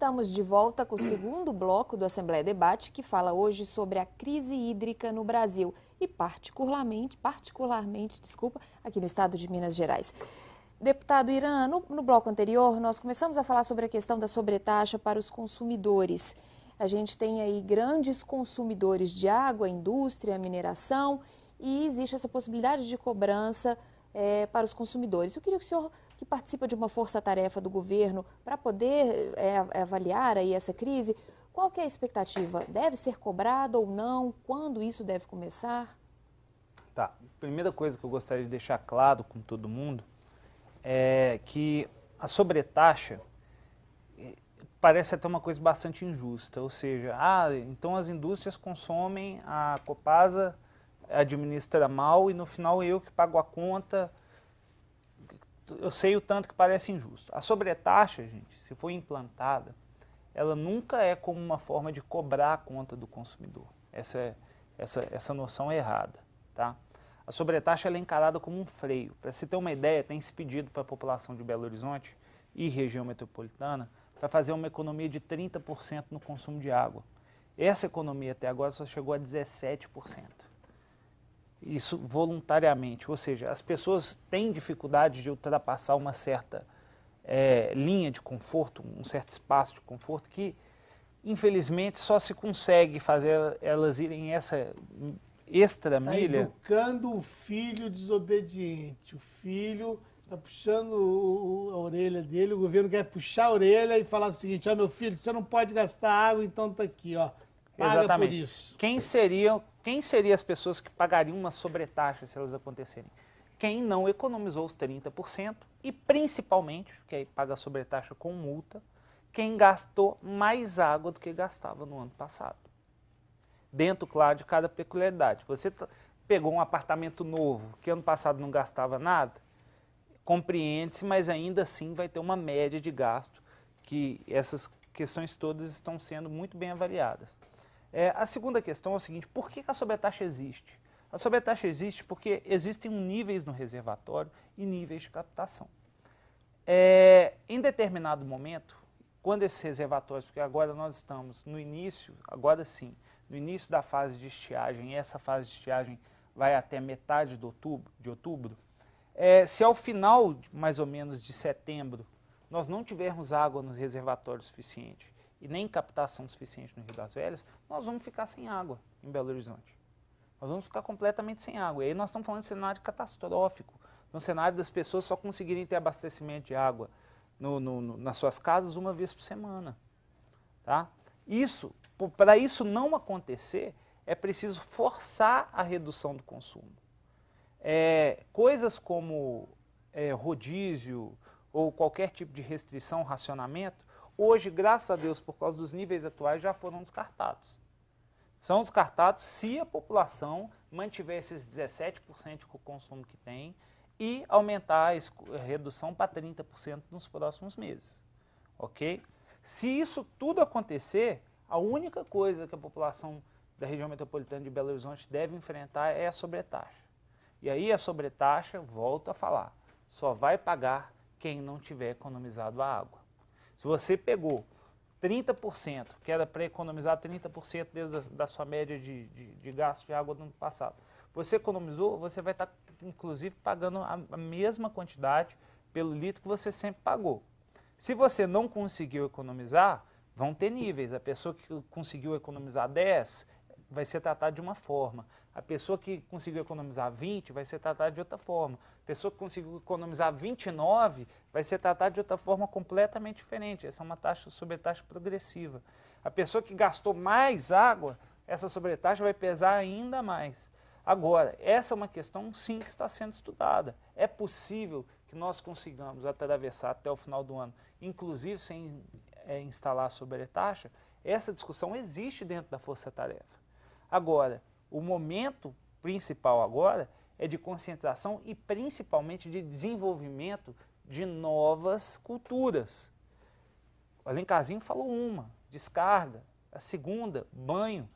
estamos de volta com o segundo bloco do Assembleia Debate, que fala hoje sobre a crise hídrica no Brasil e particularmente, aqui no estado de Minas Gerais. Deputado Irã, no bloco anterior, nós começamos a falar sobre a questão da sobretaxa para os consumidores. A gente tem aí grandes consumidores de água, indústria, mineração, e existe essa possibilidade de cobrança para os consumidores. Eu queria que o senhor, que participa de uma força-tarefa do governo, para poder avaliar aí essa crise, qual que é a expectativa? Deve ser cobrado ou não? Quando isso deve começar? Tá. Primeira coisa que eu gostaria de deixar claro com todo mundo é que a sobretaxa parece até uma coisa bastante injusta, ou seja, então as indústrias consomem, a Copasa administra mal e no final eu que pago a conta. Eu sei o tanto que parece injusto. A sobretaxa, gente, se for implantada, ela nunca é como uma forma de cobrar a conta do consumidor. Essa noção é errada, tá? A sobretaxa ela é encarada como um freio. Para você ter uma ideia, tem se pedido para a população de Belo Horizonte e região metropolitana para fazer uma economia de 30% no consumo de água. Essa economia até agora só chegou a 17%. Isso voluntariamente, ou seja, as pessoas têm dificuldade de ultrapassar uma certa linha de conforto, um certo espaço de conforto que, infelizmente, só se consegue fazer elas irem essa extra milha. Educando o filho desobediente. O filho está puxando a orelha dele, o governo quer puxar a orelha e falar o seguinte: meu filho, você não pode gastar água, então está aqui, ó. Paga Exatamente. por isso. Quem seriam as pessoas que pagariam uma sobretaxa se elas acontecerem? Quem não economizou os 30% e, principalmente, que aí paga a sobretaxa com multa, quem gastou mais água do que gastava no ano passado. Dentro, claro, de cada peculiaridade. Você pegou um apartamento novo, que ano passado não gastava nada, compreende-se, mas ainda assim vai ter uma média de gasto, que essas questões todas estão sendo muito bem avaliadas. A segunda questão é o seguinte: por que a sobretaxa existe? A sobretaxa existe porque existem níveis no reservatório e níveis de captação. Em determinado momento, quando esses reservatórios, porque agora nós estamos no início, agora sim, no início da fase de estiagem, e essa fase de estiagem vai até metade de outubro, se ao final, mais ou menos, de setembro, nós não tivermos água nos reservatórios suficiente e nem captação suficiente no Rio das Velhas, nós vamos ficar sem água em Belo Horizonte. Nós vamos ficar completamente sem água. E aí nós estamos falando de cenário catastrófico, no cenário das pessoas só conseguirem ter abastecimento de água nas suas casas uma vez por semana. Tá? Para isso não acontecer, é preciso forçar a redução do consumo. Coisas como rodízio ou qualquer tipo de restrição, racionamento, hoje, graças a Deus, por causa dos níveis atuais, já foram descartados. São descartados se a população mantiver esses 17% de consumo que tem e aumentar a redução para 30% nos próximos meses. Ok? Se isso tudo acontecer, a única coisa que a população da região metropolitana de Belo Horizonte deve enfrentar é a sobretaxa. E aí a sobretaxa, volto a falar, só vai pagar quem não tiver economizado a água. Se você pegou 30%, que era para economizar 30% desde da sua média de gasto de água do ano passado, você economizou, você vai estar, inclusive, pagando a mesma quantidade pelo litro que você sempre pagou. Se você não conseguiu economizar, vão ter níveis. A pessoa que conseguiu economizar 10 vai ser tratada de uma forma. A pessoa que conseguiu economizar 20 vai ser tratada de outra forma. A pessoa que conseguiu economizar 29 vai ser tratada de outra forma completamente diferente. Essa é uma sobretaxa progressiva. A pessoa que gastou mais água, essa sobretaxa vai pesar ainda mais. Agora, essa é uma questão, sim, que está sendo estudada. É possível que nós consigamos atravessar até o final do ano, inclusive sem instalar a sobretaxa? Essa discussão existe dentro da força-tarefa. Agora, o momento principal agora é de conscientização e principalmente de desenvolvimento de novas culturas. O Alencarzinho falou uma, descarga. A segunda, banho.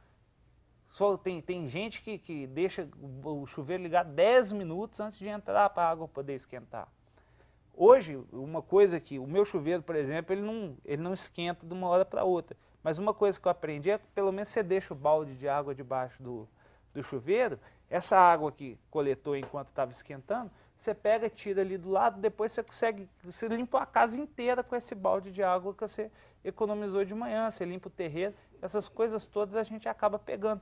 Tem gente que deixa o chuveiro ligado 10 minutos antes de entrar para a água poder esquentar. Hoje, uma coisa que o meu chuveiro, por exemplo, ele não esquenta de uma hora para outra. Mas uma coisa que eu aprendi é que pelo menos você deixa o balde de água debaixo do chuveiro, essa água que coletou enquanto estava esquentando, você pega, tira ali do lado, depois você limpa a casa inteira com esse balde de água que você economizou de manhã, você limpa o terreiro, essas coisas todas a gente acaba pegando.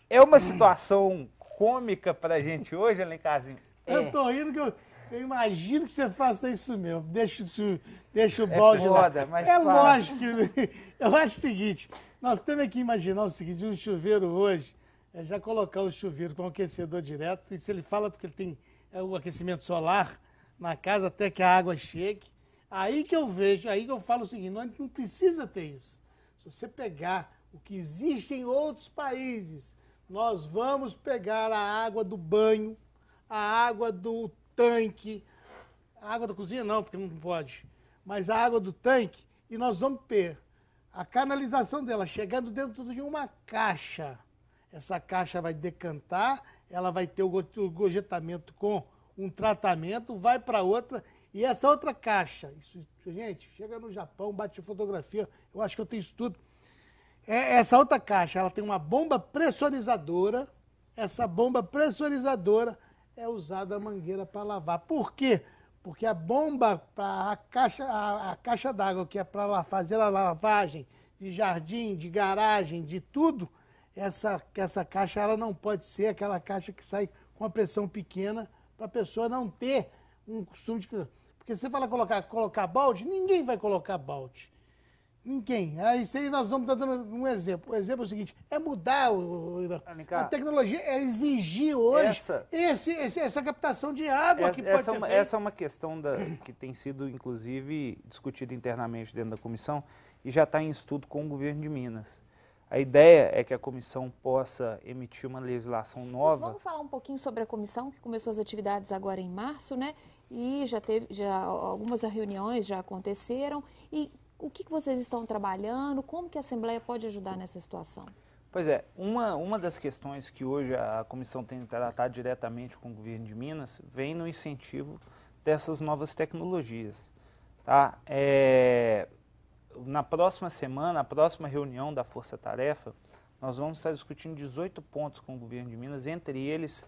É uma situação cômica para a gente hoje, Alencarzinho? Eu tô rindo que eu imagino que você faça isso mesmo. Deixa o balde foda, lá. mas É claro. lógico que... Eu acho o seguinte, nós temos que imaginar o seguinte, um chuveiro hoje, já colocar o chuveiro com aquecedor direto, e se ele fala porque ele tem o aquecimento solar na casa até que a água chegue, aí que eu vejo, aí que eu falo o seguinte, não precisa ter isso. Se você pegar o que existe em outros países, nós vamos pegar a água do banho, a água do tanque, a água da cozinha não, porque não pode, mas a água do tanque, e nós vamos ter a canalização dela chegando dentro de uma caixa. Essa caixa vai decantar, ela vai ter o gorjetamento com um tratamento, vai para outra, e essa outra caixa, isso, gente, chega no Japão, bate fotografia, eu acho que eu tenho isso tudo. Essa outra caixa, ela tem uma bomba pressurizadora, essa bomba pressurizadora é usada a mangueira para lavar. Por quê? Porque a bomba, a caixa d'água, que é para fazer a lavagem de jardim, de garagem, de tudo, essa caixa ela não pode ser aquela caixa que sai com a pressão pequena para a pessoa não ter um costume de... Porque se você fala colocar balde, ninguém vai colocar balde. Ninguém. Aí isso aí nós vamos estar dando um exemplo. O exemplo é o seguinte, é mudar a tecnologia, é exigir hoje essa captação de água que pode ser feita. Essa é uma questão que tem sido, inclusive, discutida internamente dentro da comissão e já está em estudo com o governo de Minas. A ideia é que a comissão possa emitir uma legislação nova. Mas vamos falar um pouquinho sobre a comissão, que começou as atividades agora em março, né? E já algumas reuniões já aconteceram. E o que vocês estão trabalhando? Como que a Assembleia pode ajudar nessa situação? Pois é, uma das questões que hoje a comissão tem tratado diretamente com o governo de Minas vem no incentivo dessas novas tecnologias. Tá? Na próxima semana, a próxima reunião da Força Tarefa, nós vamos estar discutindo 18 pontos com o governo de Minas, entre eles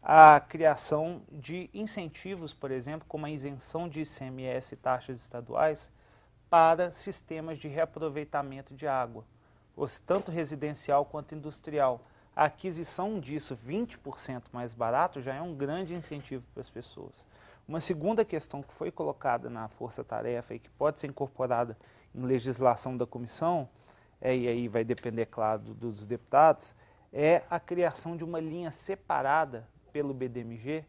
a criação de incentivos, por exemplo, como a isenção de ICMS e taxas estaduais para sistemas de reaproveitamento de água, tanto residencial quanto industrial. A aquisição disso 20% mais barato já é um grande incentivo para as pessoas. Uma segunda questão que foi colocada na Força-Tarefa e que pode ser incorporada em legislação da comissão, e aí vai depender, claro, dos deputados, é a criação de uma linha separada pelo BDMG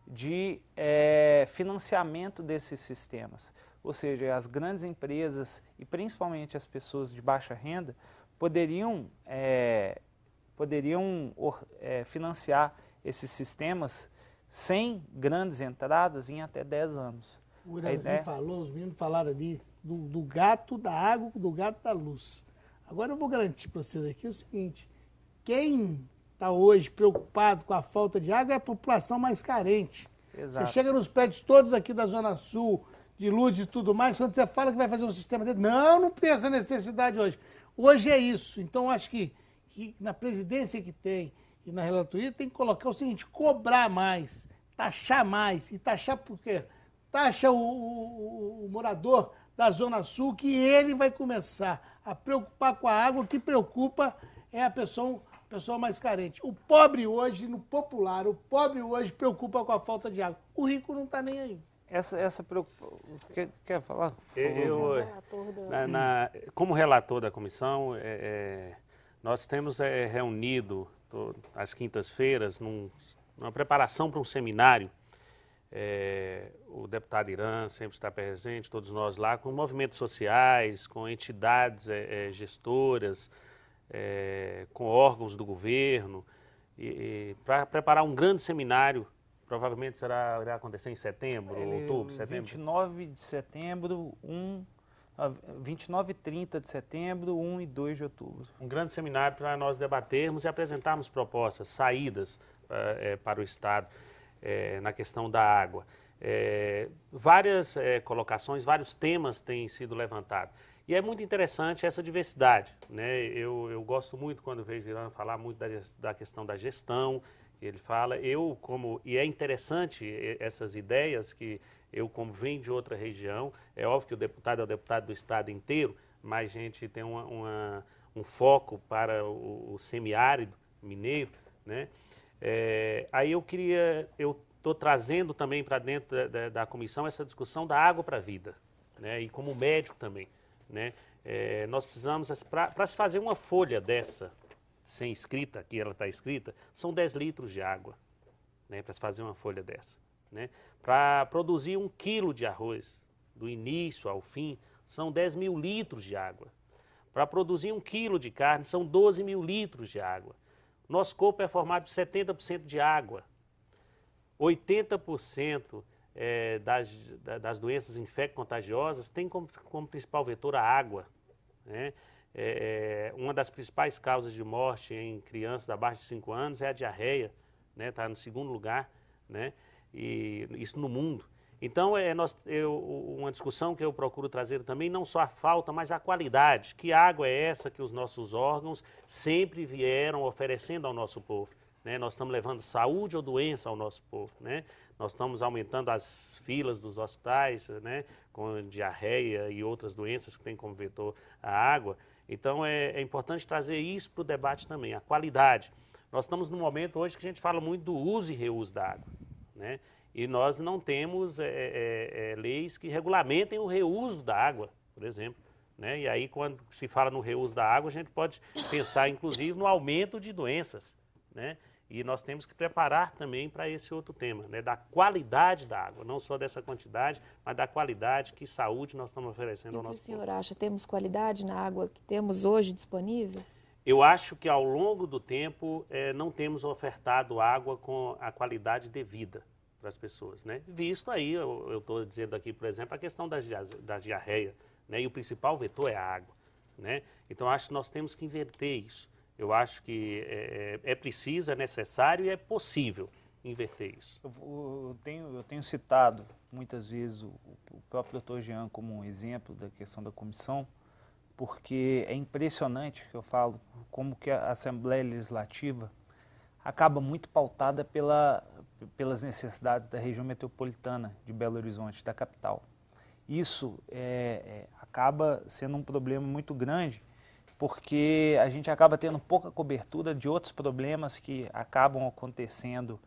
de financiamento desses sistemas. Ou seja, as grandes empresas e principalmente as pessoas de baixa renda poderiam financiar esses sistemas sem grandes entradas em até 10 anos. O Irazinho falou, os meninos falaram ali do gato da água, do gato da luz. Agora eu vou garantir para vocês aqui o seguinte, quem está hoje preocupado com a falta de água é a população mais carente. Exato. Você chega nos prédios todos aqui da Zona Sul, de luz e tudo mais, quando você fala que vai fazer um sistema dele, não tem essa necessidade hoje. Hoje é isso. Então, acho que na presidência que tem e na relatoria tem que colocar o seguinte, cobrar mais, taxar mais. E taxar por quê? Taxa o morador da Zona Sul, que ele vai começar a preocupar com a água, o que preocupa é a pessoa mais carente. O pobre hoje, no popular, o pobre hoje preocupa com a falta de água. O rico não está nem aí. Essa preocupação... Quer falar? Como relator da comissão, nós temos reunido às quintas-feiras, numa preparação para um seminário, o deputado Irã sempre está presente, todos nós lá, com movimentos sociais, com entidades gestoras, com órgãos do governo, para preparar um grande seminário. Provavelmente irá acontecer em setembro, outubro, setembro. 29 de setembro, 29 e 30 de setembro, 1 e 2 de outubro. Um grande seminário para nós debatermos e apresentarmos propostas, saídas para o Estado na questão da água. Várias colocações, vários temas têm sido levantados. E é muito interessante essa diversidade, né? Eu gosto muito quando vejo Irã falar muito da questão da gestão, ele fala, e é interessante essas ideias que eu, como venho de outra região, é óbvio que o deputado é o deputado do estado inteiro, mas a gente tem um foco para o semiárido mineiro, né? Aí eu estou trazendo também para dentro da comissão essa discussão da água para a vida, né? E como médico também, né? Nós precisamos, para se fazer uma folha dessa, sem escrita, aqui ela está escrita, são 10 litros de água, né? Para se fazer uma folha dessa, né? Para produzir 1 quilo de arroz, do início ao fim, são 10 mil litros de água. Para produzir 1 quilo de carne, são 12 mil litros de água. Nosso corpo é formado de 70% de água. 80% das doenças infecto-contagiosas tem como principal vetor a água, né? Uma das principais causas de morte em crianças abaixo de 5 anos é a diarreia, né? Está no 2º lugar, né? E isso no mundo. Então, uma discussão que eu procuro trazer também, não só a falta, mas a qualidade. Que água é essa que os nossos órgãos sempre vieram oferecendo ao nosso povo, né? Nós estamos levando saúde ou doença ao nosso povo, né? Nós estamos aumentando as filas dos hospitais, né? Com diarreia e outras doenças que têm como vetor a água. Então, é importante trazer isso para o debate também, a qualidade. Nós estamos num momento hoje que a gente fala muito do uso e reuso da água, né? E nós não temos leis que regulamentem o reuso da água, por exemplo, né? E aí, quando se fala no reuso da água, a gente pode pensar, inclusive, no aumento de doenças, né? E nós temos que preparar também para esse outro tema, né? Da qualidade da água, não só dessa quantidade, mas da qualidade, que saúde nós estamos oferecendo ao nosso povo. E o senhor acha, temos qualidade na água que temos hoje disponível? Eu acho que ao longo do tempo não temos ofertado água com a qualidade devida para as pessoas, né? Visto aí, eu estou dizendo aqui, por exemplo, a questão da diarreia, né? E o principal vetor é a água, né? Então, acho que nós temos que inverter isso. Eu acho que é preciso, é necessário e é possível inverter isso. Eu tenho citado muitas vezes o próprio Dr. Jean como um exemplo da questão da comissão, porque é impressionante que eu falo como que a Assembleia Legislativa acaba muito pautada pelas necessidades da região metropolitana de Belo Horizonte, da capital. Isso acaba sendo um problema muito grande, porque a gente acaba tendo pouca cobertura de outros problemas que acabam acontecendo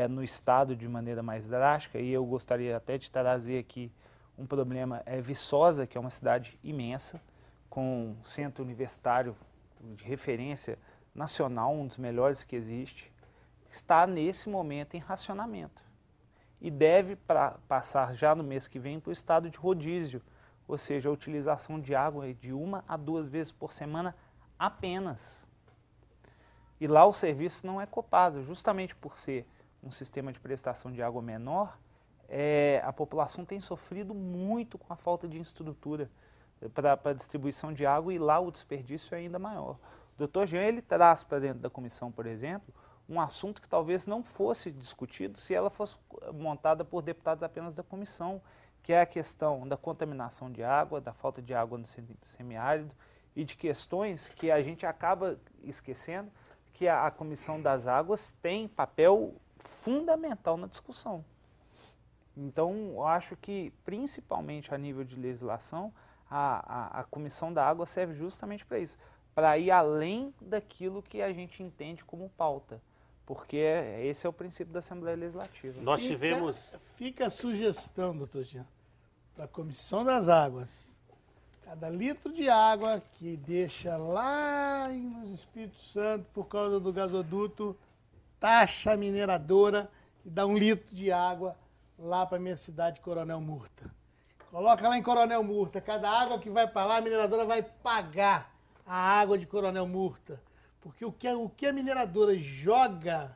no estado de maneira mais drástica, e eu gostaria até de trazer aqui um problema, Viçosa, que é uma cidade imensa, com um centro universitário de referência nacional, um dos melhores que existe, está nesse momento em racionamento e deve passar já no mês que vem para o estado de rodízio, ou seja, a utilização de água de 1 a 2 vezes por semana apenas. E lá o serviço não é Copasa, justamente por ser um sistema de prestação de água menor, a população tem sofrido muito com a falta de estrutura para a distribuição de água, e lá o desperdício é ainda maior. O Dr. Jean, ele traz para dentro da comissão, por exemplo, um assunto que talvez não fosse discutido se ela fosse montada por deputados apenas da comissão, que é a questão da contaminação de água, da falta de água no semiárido e de questões que a gente acaba esquecendo que a Comissão das Águas tem papel fundamental na discussão. Então, eu acho que, principalmente a nível de legislação, a Comissão da Água serve justamente para isso, para ir além daquilo que a gente entende como pauta, porque esse é o princípio da Assembleia Legislativa. Nós tivemos... Fica a sugestão, doutor Jean, para a Comissão das Águas. Cada litro de água que deixa lá no Espírito Santo por causa do gasoduto, taxa a mineradora e dá 1 litro de água lá para a minha cidade, Coronel Murta. Coloca lá em Coronel Murta, cada água que vai para lá, a mineradora vai pagar a água de Coronel Murta. Porque o que a mineradora joga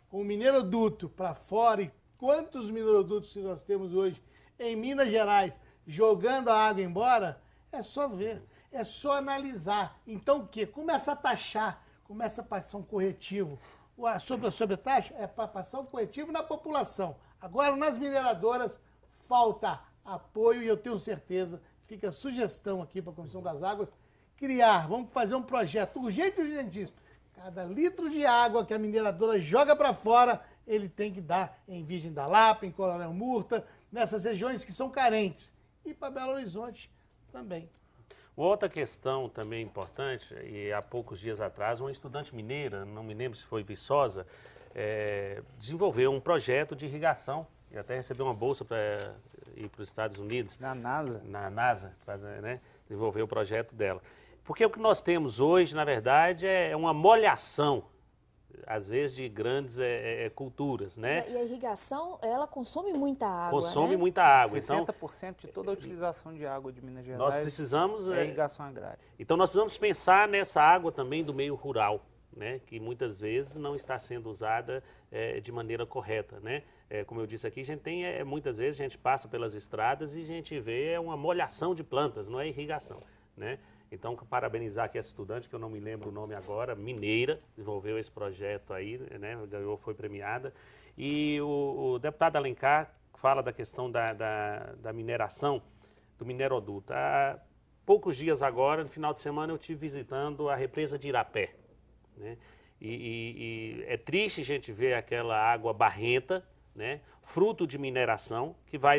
com o mineroduto para fora, e quantos minerodutos que nós temos hoje em Minas Gerais jogando a água embora, é só ver, é só analisar. Então o quê? Começa a taxar, começa a passar um corretivo. sobre a sobretaxa é para passar um corretivo na população. Agora, nas mineradoras, falta apoio e eu tenho certeza, fica a sugestão aqui para a Comissão das Águas, vamos fazer um projeto urgente e urgentíssimo. Cada litro de água que a mineradora joga para fora, ele tem que dar em Virgem da Lapa, em Coronel Murta, nessas regiões que são carentes. E para Belo Horizonte também. Outra questão também importante, e há poucos dias atrás, uma estudante mineira, não me lembro se foi Viçosa, desenvolveu um projeto de irrigação e até recebeu uma bolsa para ir para os Estados Unidos. Na NASA. Na NASA, né, desenvolveu o projeto dela. Porque o que nós temos hoje, na verdade, é uma molhação, às vezes, de grandes culturas, né? E a irrigação, ela consome muita água, Consome né? muita água. 60% de toda a utilização de água de Minas Gerais Nós precisamos... é irrigação agrária. Então, nós precisamos pensar nessa água também do meio rural, né? Que muitas vezes não está sendo usada de maneira correta, né? Como eu disse aqui, a gente tem, muitas vezes, a gente passa pelas estradas e a gente vê uma molhação de plantas, não é irrigação, né? Então, parabenizar aqui essa estudante, que eu não me lembro o nome agora, mineira, desenvolveu esse projeto aí, né, ganhou, foi premiada. E o deputado Alencar fala da questão da mineração, do mineroduto. Há poucos dias agora, no final de semana, eu estive visitando a represa de Irapé, né? E é triste a gente ver aquela água barrenta, né, fruto de mineração, que vai